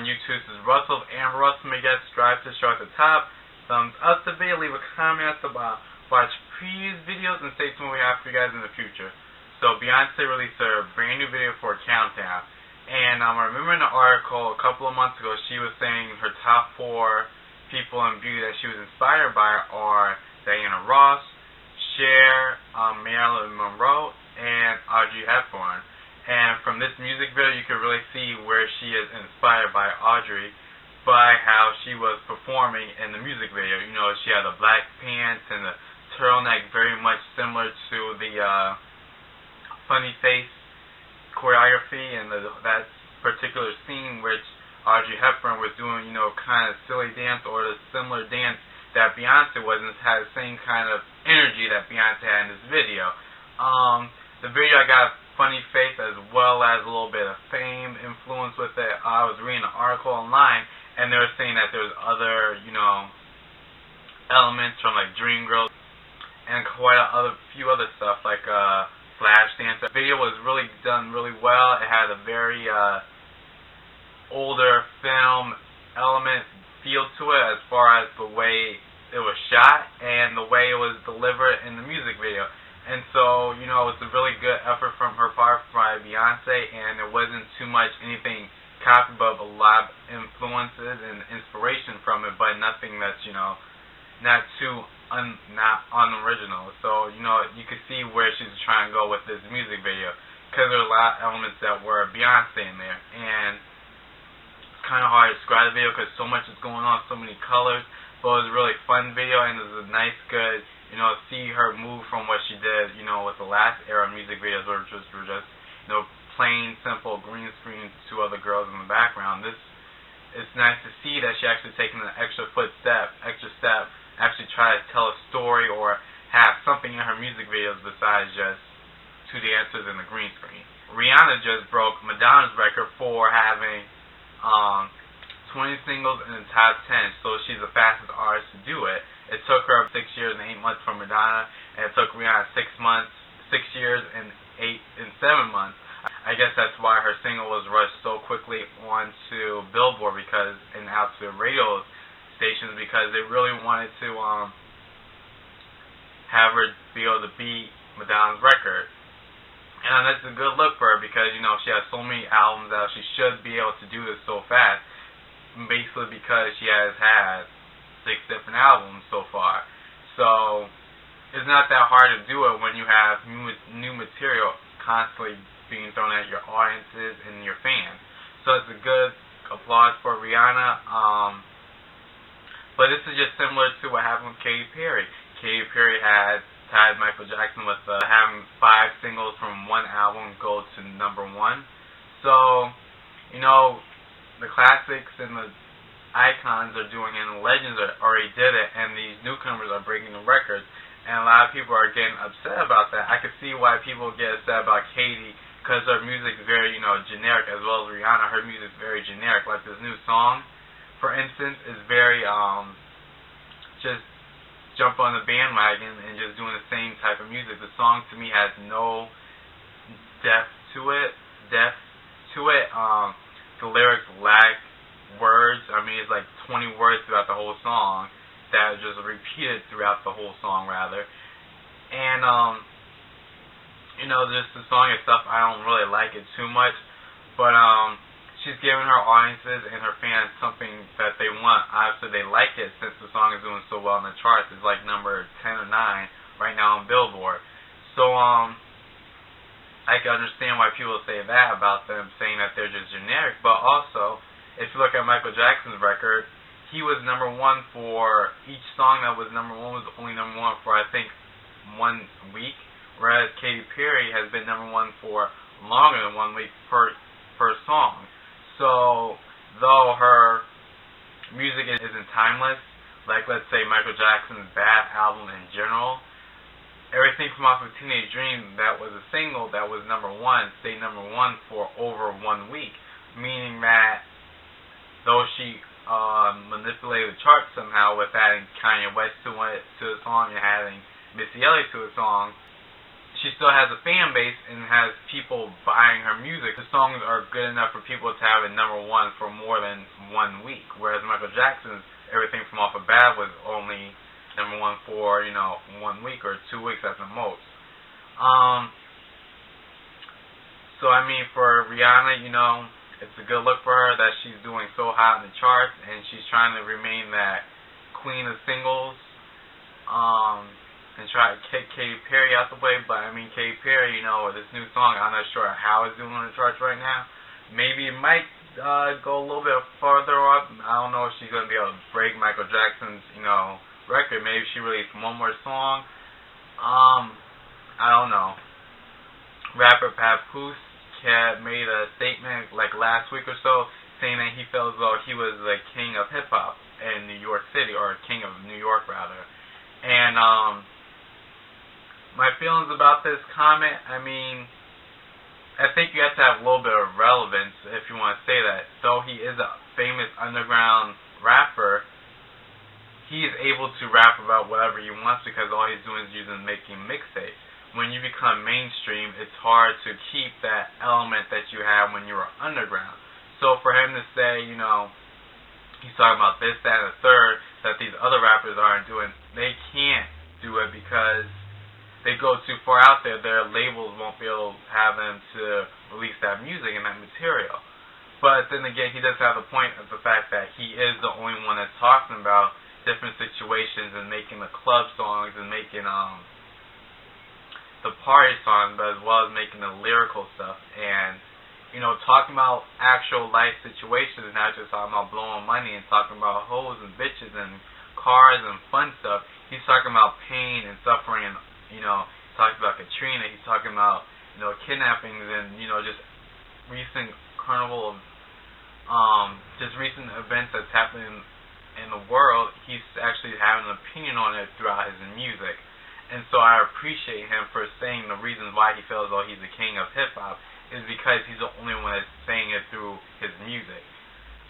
on YouTube. This is Russell, AmbeRussell. Make that subscribe to the show at the top. Thumbs up the video, leave a comment at the bottom. Watch previous videos and stay tuned what we have for you guys in the future. So Beyonce released a brand new video for Countdown. And I remember in the article a couple of months ago, she was saying her top 4 people in beauty that she was inspired by are Diana Ross, Cher, Marilyn Monroe, and Audrey Hepburn. And from this music video, you can really see where she is inspired by Audrey by how she was performing in the music video. You know, she had the black pants and the turtleneck, very much similar to the funny face choreography and that particular scene which Audrey Hepburn was doing, you know, kind of silly dance or the similar dance that Beyonce was, and had the same kind of energy that Beyonce had in this video. The video, I got a funny face as well as a little bit of fame influence with it. I was reading an article online, and they were saying that there's other, you know, elements from like Dreamgirls and quite a few other stuff like Flash Dance. The video was really done really well. It had a very older film element feel to it as far as the way it was shot and the way it was delivered in the music video. And so, you know, it's a really good effort from her part by Beyonce, and there wasn't too much anything copied, but a lot of influences and inspiration from it, but nothing that's, you know, not too not unoriginal. So, you know, you can see where she's trying to go with this music video, because there are a lot of elements that were Beyonce in there, and it's kind of hard to describe the video because so much is going on, so many colors, but it was a really fun video, and it was a nice, good, you know, see her move from what she did, you know, with the last era of music videos were just, you know, plain, simple green screen, 2 other girls in the background. It's nice to see that she actually taken an extra step, actually try to tell a story or have something in her music videos besides just 2 dancers and the green screen. Rihanna just broke Madonna's record for having 20 singles in the top 10, so she's the fastest artist to do it. It took her 6 years and 8 months for Madonna, and it took Rihanna 6 years and 7 months. I guess that's why her single was rushed so quickly onto Billboard and out to radio stations, because they really wanted to have her be able to beat Madonna's record. And that's a good look for her because, you know, she has so many albums out, she should be able to do this so fast, basically because she has had 6 different albums so far. So it's not that hard to do it when you have new material constantly being thrown at your audiences and your fans. So it's a good applause for Rihanna. But this is just similar to what happened with Katy Perry. Katy Perry had tied Michael Jackson with having 5 singles from one album go to #1. So, you know, the classics and the icons are doing it, and the legends already did it, and these newcomers are breaking the records, and a lot of people are getting upset about that. I can see why people get upset about Katy, because her music is very, you know, generic, as well as Rihanna. Her music is very generic. Like this new song, for instance, is very just jump on the bandwagon and just doing the same type of music. The song to me has no depth to it. The lyrics lack words. I mean, it's like 20 words throughout the whole song that are just repeated throughout the whole song, rather. And you know, just the song itself, I don't really like it too much, but she's giving her audiences and her fans something that they want. Obviously, they like it since the song is doing so well in the charts. It's like number 10 or 9 right now on Billboard. So I can understand why people say that about them, saying that they're just generic. But also, if you look at Michael Jackson's record, he was #1 for each song that was #1 was only #1 for, I think, 1 week, whereas Katy Perry has been #1 for longer than 1 week per song. So, though her music isn't timeless, like let's say Michael Jackson's Bad album in general, everything from off of Teenage Dream that was a single that was #1 stayed #1 for over 1 week, meaning that though she manipulated the charts somehow with adding Kanye West to the song and adding Missy Elliott to the song, she still has a fan base and has people buying her music. The songs are good enough for people to have it #1 for more than 1 week, whereas Michael Jackson's Everything from Off of Bad was only #1 for 1 week or 2 weeks at the most. So I mean, for Rihanna, it's a good look for her that she's doing so hot in the charts, and she's trying to remain that queen of singles, and try to kick Katy Perry out the way. But I mean, Katy Perry, with this new song, I'm not sure how it's doing on the charts right now. Maybe it might go a little bit further up. I don't know if she's gonna be able to break Michael Jackson's, record. Maybe she released one more song. I don't know. Rapper Papoose made a statement like last week or so, saying that he felt as though he was the king of hip hop in New York City, or king of New York rather. And my feelings about this comment, I mean, I think you have to have a little bit of relevance if you want to say that. Though he is a famous underground rapper, he is able to rap about whatever he wants because all he's doing is making mixtapes. When you become mainstream, it's hard to keep that element that you had when you were underground. So for him to say, he's talking about this, that, and the third, that these other rappers aren't doing, they can't do it because they go too far out there. Their labels won't be able to have them to release that music and that material. But then again, he does have the point of the fact that he is the only one that's talking about different situations and making the club songs and making the party songs, but as well as making the lyrical stuff and talking about actual life situations and not just talking about blowing money and talking about hoes and bitches and cars and fun stuff. He's talking about pain and suffering and he's talking about Katrina. He's talking about kidnappings and just recent carnival just recent events that's happening in the world. He's actually having an opinion on it throughout his music. And so I appreciate him for saying the reasons why he feels as though he's the king of hip-hop is because he's the only one that's saying it through his music.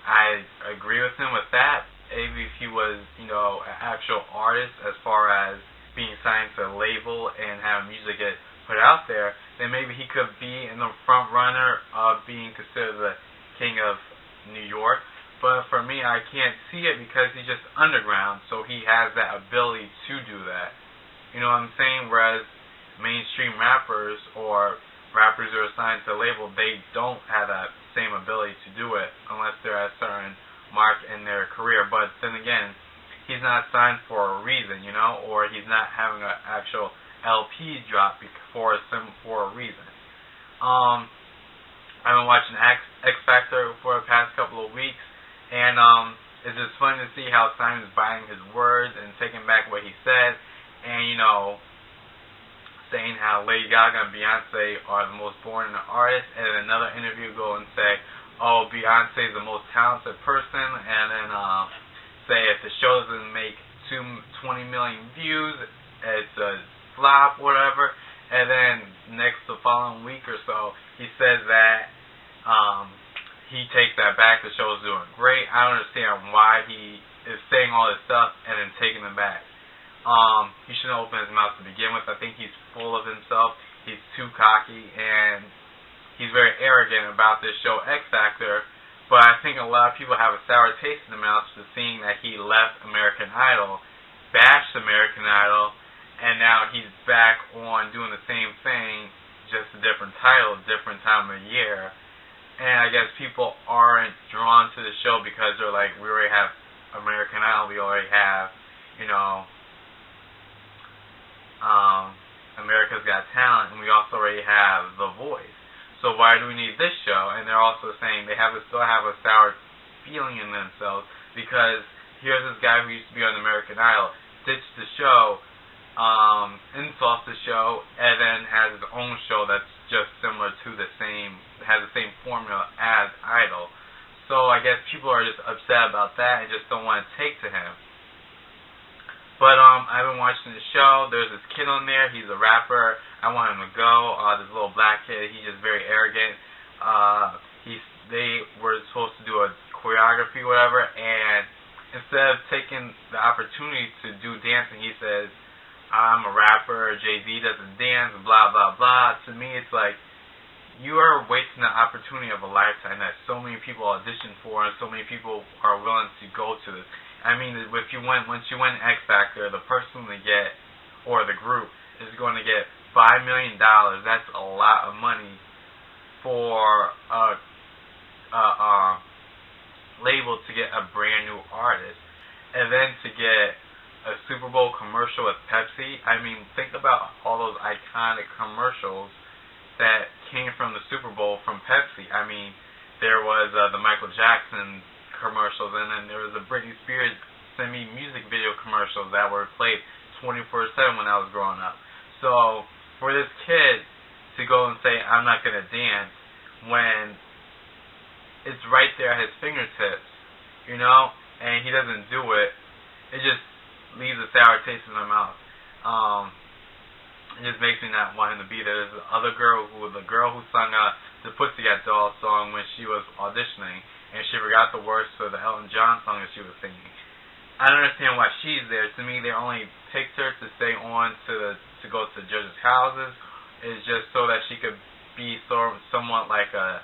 I agree with him with that. Maybe if he was, an actual artist as far as being signed to a label and having music get put out there, then maybe he could be in the front runner of being considered the king of New York. But for me, I can't see it because he's just underground, so he has that ability to do that. You know what I'm saying? Whereas mainstream rappers or rappers who are signed to a label, they don't have that same ability to do it unless they're at a certain mark in their career. But then again, he's not signed for a reason, or he's not having an actual LP drop for a reason. I've been watching X Factor for the past couple of weeks, and it's just fun to see how Simon's buying his words and taking back what he said. And, saying how Lady Gaga and Beyonce are the most boring artists, and in another interview go and say, oh, Beyonce is the most talented person, and then say if the show doesn't make 20 million views, it's a flop, whatever. And then the following week or so, he says that he takes that back, the show's doing great. I don't understand why he is saying all this stuff and then taking it back. He shouldn't open his mouth to begin with. I think he's full of himself. He's too cocky, and he's very arrogant about this show, X Factor. But I think a lot of people have a sour taste in their mouths to seeing that he left American Idol, bashed American Idol, and now he's back on doing the same thing, just a different title, different time of year. And I guess people aren't drawn to the show because they're like, we already have American Idol, we already have, America's Got Talent, and we also already have The Voice. So why do we need this show? And they're also saying they still have a sour feeling in themselves because here's this guy who used to be on American Idol, ditched the show, insults the show, and then has his own show that's just similar to has the same formula as Idol. So I guess people are just upset about that and just don't want to take to him. But I've been watching the show. There's this kid on there. He's a rapper. I want him to go. This little black kid. He's just very arrogant. They were supposed to do a choreography, or whatever, and instead of taking the opportunity to do dancing, he says, I'm a rapper, Jay-Z doesn't dance, blah, blah, blah. To me, it's like, you are wasting the opportunity of a lifetime that so many people audition for and so many people are willing to go to this. I mean, once you win X Factor, the person to get, or the group, is going to get $5 million. That's a lot of money for a label to get a brand new artist. And then to get a Super Bowl commercial with Pepsi. I mean, think about all those iconic commercials that came from the Super Bowl from Pepsi. I mean, there was the Michael Jackson commercials, and then there was the Britney Spears Send Me music video commercials that were played 24/7 when I was growing up. So for this kid to go and say, I'm not going to dance, when it's right there at his fingertips, you know, and he doesn't do it, it just leaves a sour taste in my mouth. It just makes me not want him to be there. There's the girl who sung the Pussycat Dolls song when she was auditioning, and she forgot the words for the Elton John song that she was singing. I don't understand why she's there. To me, they only picked her to stay on to go to the judges' houses. It's just so that she could be somewhat like a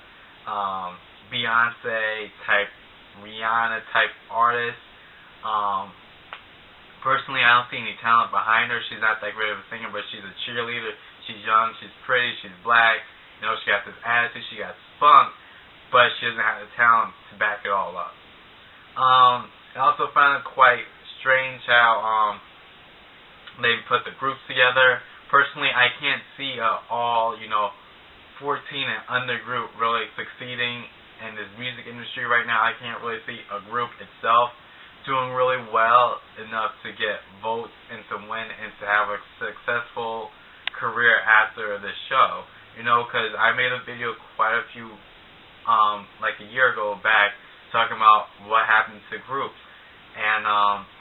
Beyonce type, Rihanna type artist. Personally, I don't see any talent behind her. She's not that great of a singer, but she's a cheerleader. She's young, she's pretty, she's black. You know, she got this attitude, she got spunk, but she doesn't have the talent to back it all up. I also found it quite strange how they put the groups together. Personally, I can't see all 14 and under group really succeeding in this music industry right now. I can't really see a group itself doing really well enough to get votes and to win and to have a successful career after this show. You know, because I made a video quite a few, like a year ago back, talking about what happened to groups and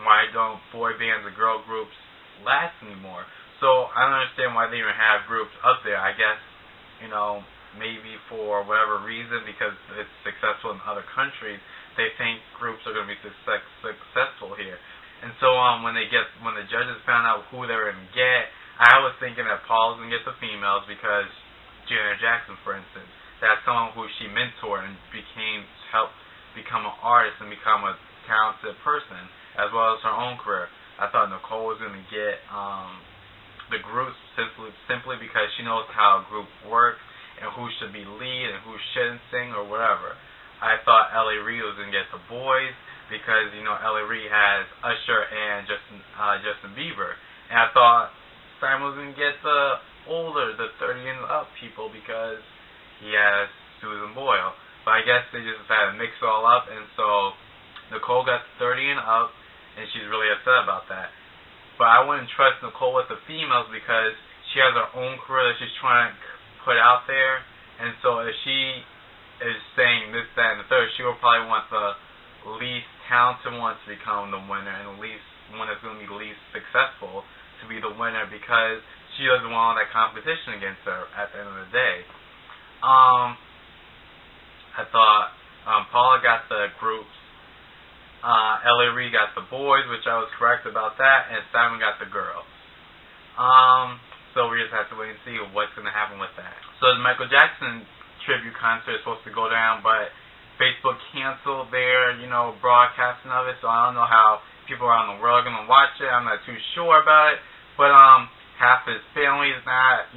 why don't boy bands and girl groups last anymore. So I don't understand why they even have groups up there. I guess, maybe for whatever reason, because it's successful in other countries, they think groups are going to be successful here. And so when the judges found out who they were going to get, I was thinking that Paul was going to get the females because Janet Jackson, for instance, that's someone who she mentored and helped become an artist and become a talented person, as well as her own career. I thought Nicole was going to get the groups simply because she knows how a group works and who should be lead and who shouldn't sing or whatever. I thought L.A. was going to get the boys because, L.A. has Usher and Justin Bieber. And I thought Simon was going to get the older, the 30 and up people because he has Susan Boyle. But I guess they just decided to mix it all up, and so Nicole got 30 and up, and she's really upset about that. But I wouldn't trust Nicole with the females because she has her own career that she's trying to put out there, and so if she is saying this, that, and the third, she will probably want the least talented one to become the winner, and the least one that's going to be the least successful to be the winner because she doesn't want all that competition against her at the end of the day. I thought Paula got the groups, L.A. got the boys, which I was correct about that, and Simon got the girls. So we just have to wait and see what's going to happen with that. So the Michael Jackson tribute concert is supposed to go down, but Facebook canceled their, broadcasting of it, so I don't know how people around the world are going to watch it. I'm not too sure about it, but half his family is not,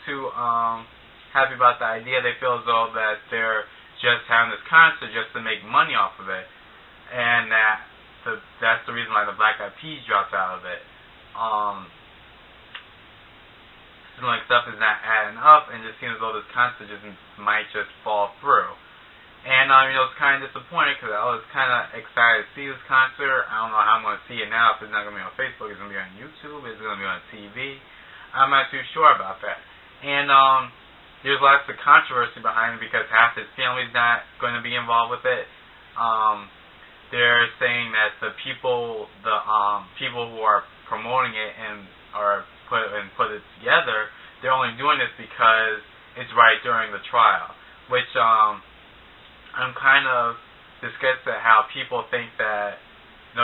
too happy about the idea. They feel as though that they're just having this concert just to make money off of it, and that's the reason why the Black Eyed Peas dropped out of it. Like stuff is not adding up, and it just seems as though this concert might just fall through. And it's kind of disappointing because I was kind of excited to see this concert. I don't know how I'm going to see it now. If it's not going to be on Facebook, it's going to be on YouTube, it's going to be on TV. I'm not too sure about that. And there's lots of controversy behind it because half his family's not going to be involved with it. They're saying that the people who are promoting it and are put it together, they're only doing this because it's right during the trial, which I'm kind of disgusted at how people think that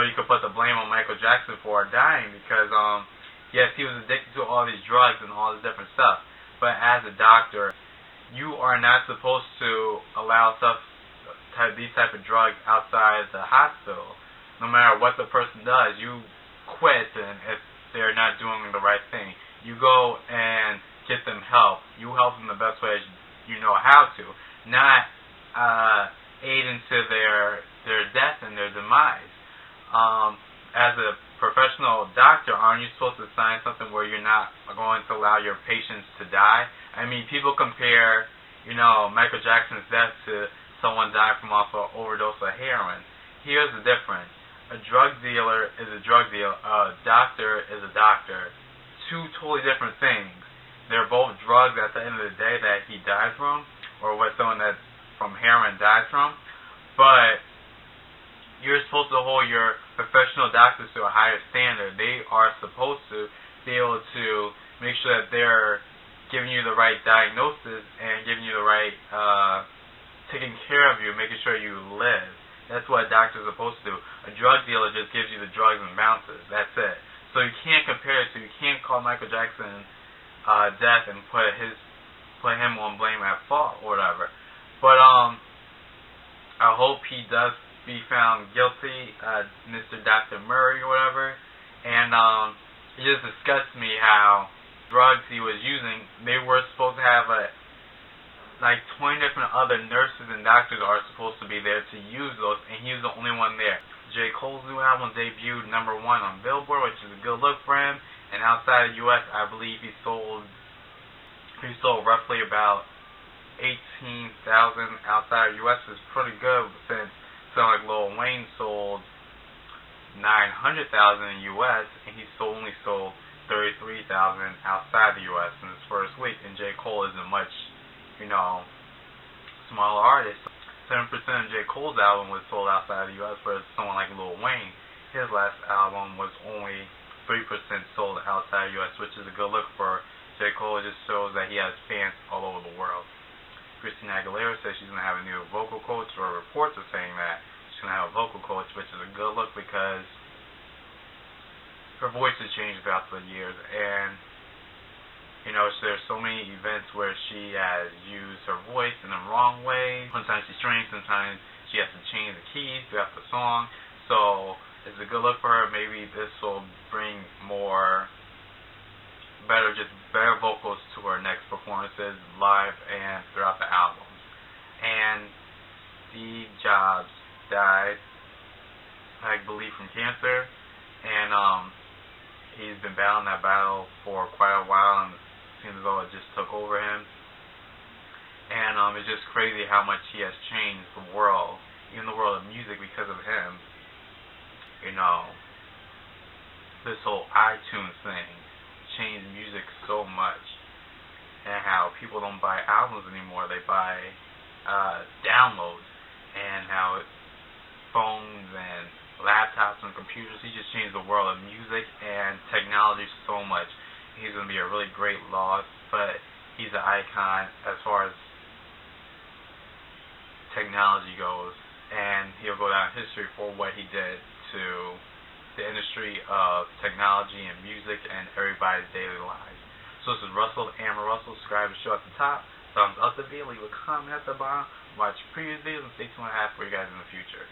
you could put the blame on Michael Jackson for dying because, yes, he was addicted to all these drugs and all this different stuff. But as a doctor, you are not supposed to allow these type of drugs outside the hospital. No matter what the person does, you quit, and if they're not doing the right thing, you go and get them help. You help them the best way you know how to, not aid into their death and their demise. As a professional doctor, aren't you supposed to sign something where you're not going to allow your patients to die? I mean, people compare, Michael Jackson's death to someone dying from off an overdose of heroin. Here's the difference. A drug dealer is a drug dealer. A doctor is a doctor. Two totally different things. They're both drugs at the end of the day that he died from, or what someone that's from heroin dies from. But you're supposed to hold your professional doctors to a higher standard. They are supposed to be able to make sure that they're giving you the right diagnosis and giving you the right, taking care of you, making sure you live. That's what a doctor is supposed to do. A drug dealer just gives you the drugs and bounces. That's it. So you can't compare it to, you can't call Michael Jackson death and put him on blame at fault or whatever. But I hope he does be found guilty, Mr. Dr. Murray or whatever. And it just disgusts me how drugs he was using, they were supposed to have 20 different other nurses and doctors are supposed to be there to use those, and he was the only one there. J.Cole's new album debuted #1 on Billboard, which is a good look for him. And outside the U.S., I believe he sold roughly about 18,000 outside the U.S. is pretty good, since something like Lil Wayne sold 900,000 in the U.S. and he only sold 33,000 outside the U.S. in his first week. And J. Cole isn't much, smaller artist. 7% of J. Cole's album was sold outside the U.S., whereas someone like Lil Wayne, his last album was only 3% sold outside the U.S., which is a good look for J. Cole. It just shows that he has fans all over the world. Christina Aguilera says she's going to have a new vocal coach, or reports are saying that she's going to have a vocal coach, which is a good look because her voice has changed throughout the years, and there's so many events where she has used her voice in the wrong way. Sometimes she strings, sometimes she has to change the keys throughout the song. So it's a good look for her. Maybe this will bring better vocals to her next performances, live and throughout the albums. And Steve Jobs died, I believe, from cancer, and he's been battling that battle for quite a while, and it seems as though it just took over him. And it's just crazy how much he has changed the world, even the world of music, because of him. This whole iTunes thing changed music so much, and how people don't buy albums anymore, they buy downloads, and how phones and laptops and computers, he just changed the world of music and technology so much. He's going to be a really great loss, but he's an icon as far as technology goes, and he'll go down in history for what he did to the industry of technology and music and everybody's daily lives. So this is Russell, AmbeRussell. Subscribe to the show at the top, thumbs up the video, leave a comment at the bottom, watch previous videos, and stay tuned for you guys in the future.